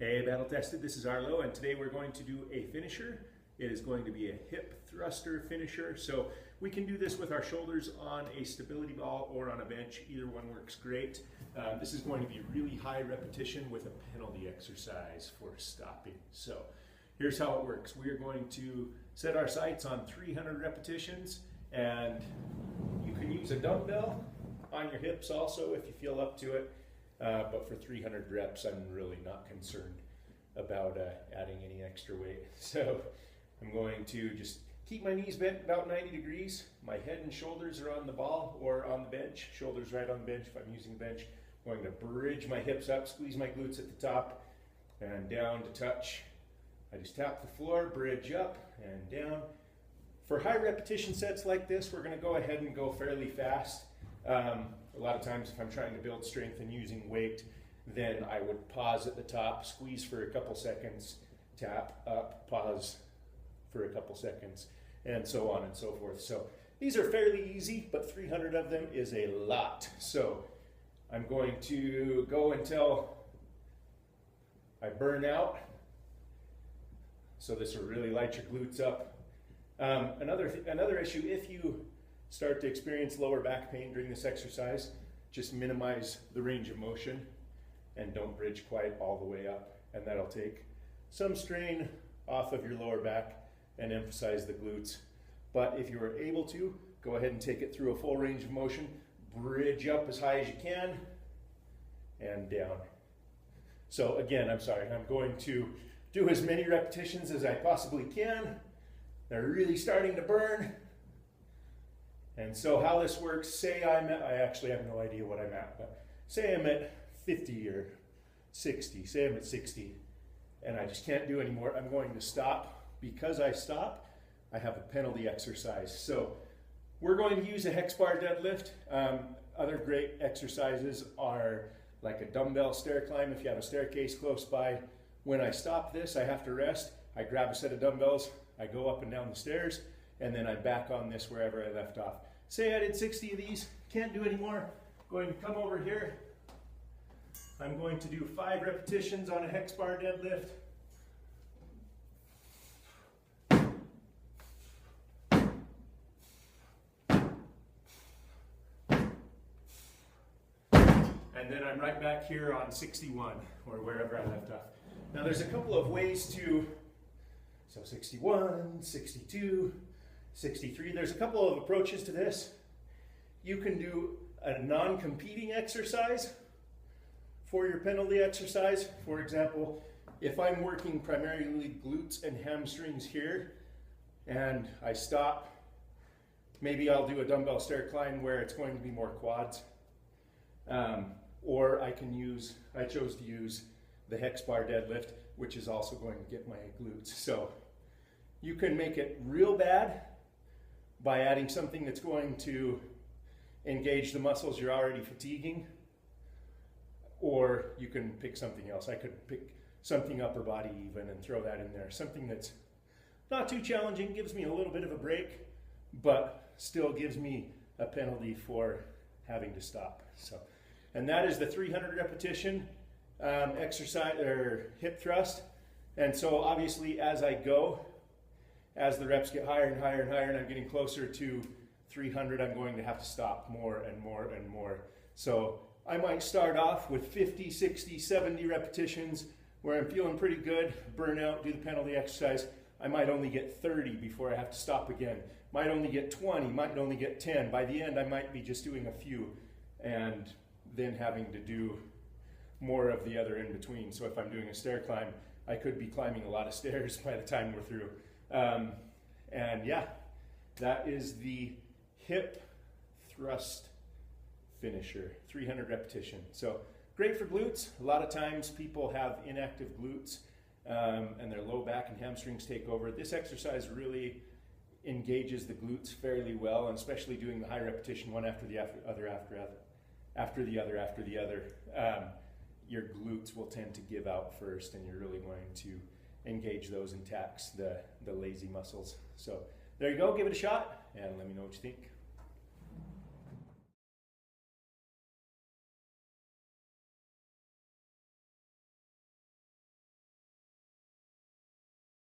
Hey, battle tested, this is Arlo, and today we're going to do a finisher. It is going to be a hip thruster finisher. So we can do this with our shoulders on a stability ball or on a bench. Either one works great. This is going to be really high repetition with a penalty exercise for stopping. So here's how it works. We are going to set our sights on 300 repetitions, and you can use a dumbbell on your hips also if you feel up to it. But for 300 reps, I'm really not concerned about adding any extra weight. So I'm going to just keep my knees bent about 90 degrees. My head and shoulders are on the ball or on the bench. Shoulders right on the bench if I'm using the bench. I'm going to bridge my hips up, squeeze my glutes at the top, and down to touch. I just tap the floor, bridge up and down. For high repetition sets like this, we're going to go ahead and go fairly fast. A lot of times if I'm trying to build strength and using weight, then I would pause at the top, squeeze for a couple seconds, tap up, pause for a couple seconds, and so on and so forth. So these are fairly easy, but 300 of them is a lot. So I'm going to go until I burn out. So this will really light your glutes up. Another issue, if you start to experience lower back pain during this exercise, just minimize the range of motion and don't bridge quite all the way up, and that'll take some strain off of your lower back and emphasize the glutes. But if you are able to, go ahead and take it through a full range of motion, bridge up as high as you can and down. So again, I'm going to do as many repetitions as I possibly can. They're really starting to burn. And so how this works, say I actually have no idea what I'm at, but say I'm at 50 or 60, say I'm at 60, and I just can't do anymore, I'm going to stop. Because I stop, I have a penalty exercise. So we're going to use a hex bar deadlift. Other great exercises are like a dumbbell stair climb if you have a staircase close by. When I stop this, I have to rest. I grab a set of dumbbells, I go up and down the stairs, and then I'm back on this wherever I left off. Say I did 60 of these, can't do any more. I'm going to come over here. I'm going to do 5 repetitions on a hex bar deadlift. And then I'm right back here on 61 or wherever I left off. Now there's a couple of ways to, so 61, 62, 63, there's a couple of approaches to this. You can do a non-competing exercise for your penalty exercise. For example, if I'm working primarily glutes and hamstrings here and I stop, maybe I'll do a dumbbell stair climb where it's going to be more quads. Or I chose to use the hex bar deadlift, which is also going to get my glutes. So you can make it real bad by adding something that's going to engage the muscles you're already fatiguing, or you can pick something else. I could pick something upper body even and throw that in there. Something that's not too challenging, gives me a little bit of a break, but still gives me a penalty for having to stop. So, and that is the 300 repetition exercise or hip thrust. And so obviously as I go, as the reps get higher and higher and higher and I'm getting closer to 300, I'm going to have to stop more and more and more. So I might start off with 50, 60, 70 repetitions where I'm feeling pretty good, burn out, do the penalty exercise. I might only get 30 before I have to stop again. Might only get 20, might only get 10. By the end, I might be just doing a few and then having to do more of the other in between. So if I'm doing a stair climb, I could be climbing a lot of stairs by the time we're through. And yeah, that is the hip thrust finisher, 300 repetition. So great for glutes. A lot of times people have inactive glutes and their low back and hamstrings take over. This exercise really engages the glutes fairly well, and especially doing the high repetition one after the other, your glutes will tend to give out first, and you're really going to engage those and tax the lazy muscles. So there you go, give it a shot and let me know what you think.